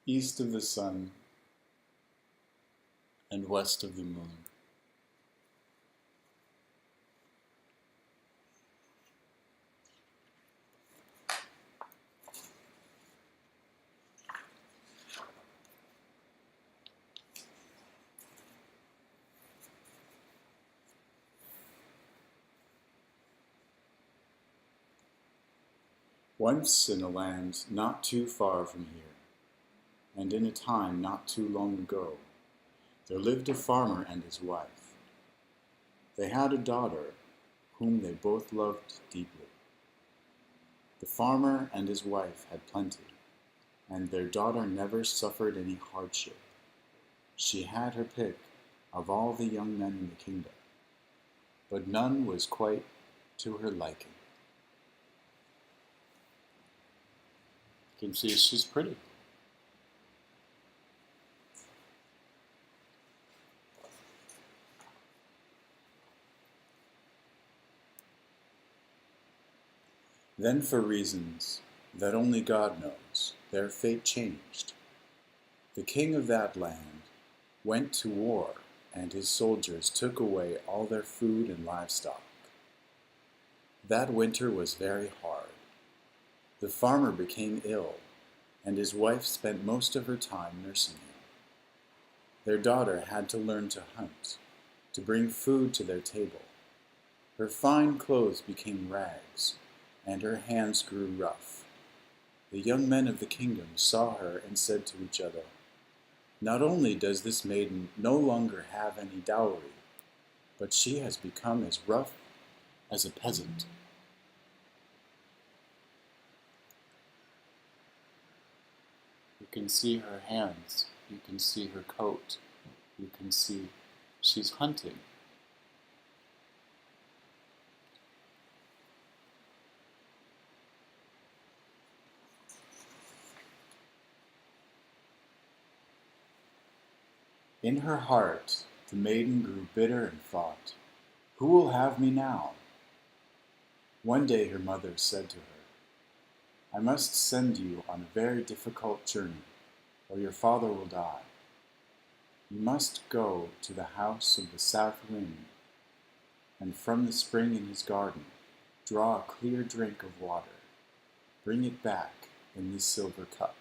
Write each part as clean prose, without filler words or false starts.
east of the sun and west of the moon. Once in a land not too far from here, and in a time not too long ago, there lived a farmer and his wife. They had a daughter whom they both loved deeply. The farmer and his wife had plenty, and their daughter never suffered any hardship. She had her pick of all the young men in the kingdom, but none was quite to her liking. You can see she's pretty. Then, for reasons that only God knows, their fate changed. The king of that land went to war, and his soldiers took away all their food and livestock. That winter was very hard. The farmer became ill, and his wife spent most of her time nursing him. Their daughter had to learn to hunt, to bring food to their table. Her fine clothes became rags, and her hands grew rough. The young men of the kingdom saw her and said to each other, "Not only does this maiden no longer have any dowry, but she has become as rough as a peasant." You can see her hands, you can see her coat, you can see she's hunting. In her heart, the maiden grew bitter and thought, "Who will have me now?" One day her mother said to her, "I must send you on a very difficult journey, or your father will die. You must go to the house of the south wind, and from the spring in his garden, draw a clear drink of water. Bring it back in this silver cup."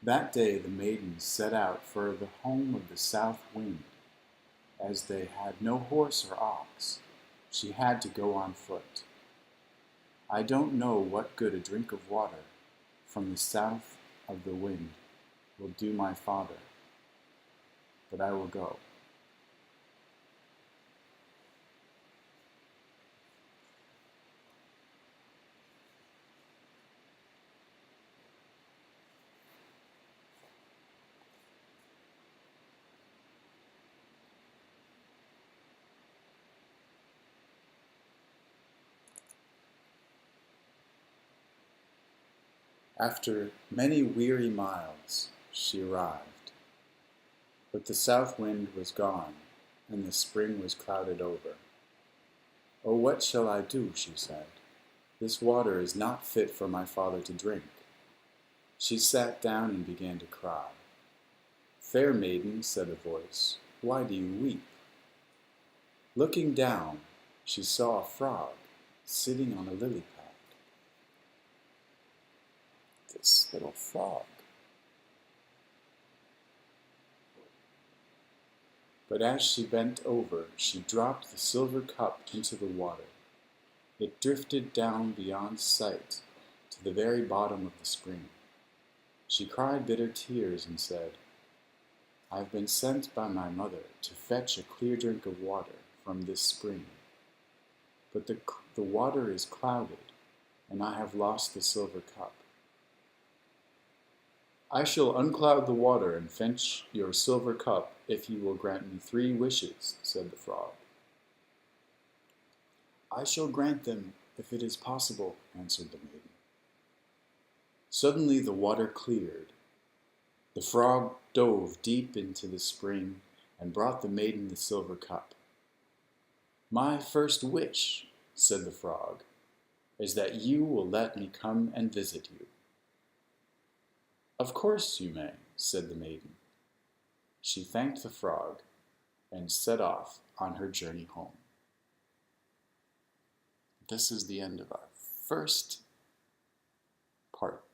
That day the maidens set out for the home of the south wind. As they had no horse or ox, she had to go on foot. I don't know what good a drink of water from the south of the wind will do my father, but I will go. After many weary miles, she arrived. But the south wind was gone, and the spring was clouded over. "Oh, what shall I do?" she said. "This water is not fit for my father to drink." She sat down and began to cry. "Fair maiden," said a voice, "why do you weep?" Looking down, she saw a frog sitting on a lily pad. This little frog. But as she bent over, she dropped the silver cup into the water. It drifted down beyond sight to the very bottom of the spring. She cried bitter tears and said, "I have been sent by my mother to fetch a clear drink of water from this spring. But the water is clouded, and I have lost the silver cup." "I shall uncloud the water and fetch your silver cup if you will grant me 3 wishes," said the frog. "I shall grant them if it is possible," answered the maiden. Suddenly the water cleared. The frog dove deep into the spring and brought the maiden the silver cup. "My first wish," said the frog, "is that you will let me come and visit you." "Of course you may," said the maiden. She thanked the frog and set off on her journey home. This is the end of our first part.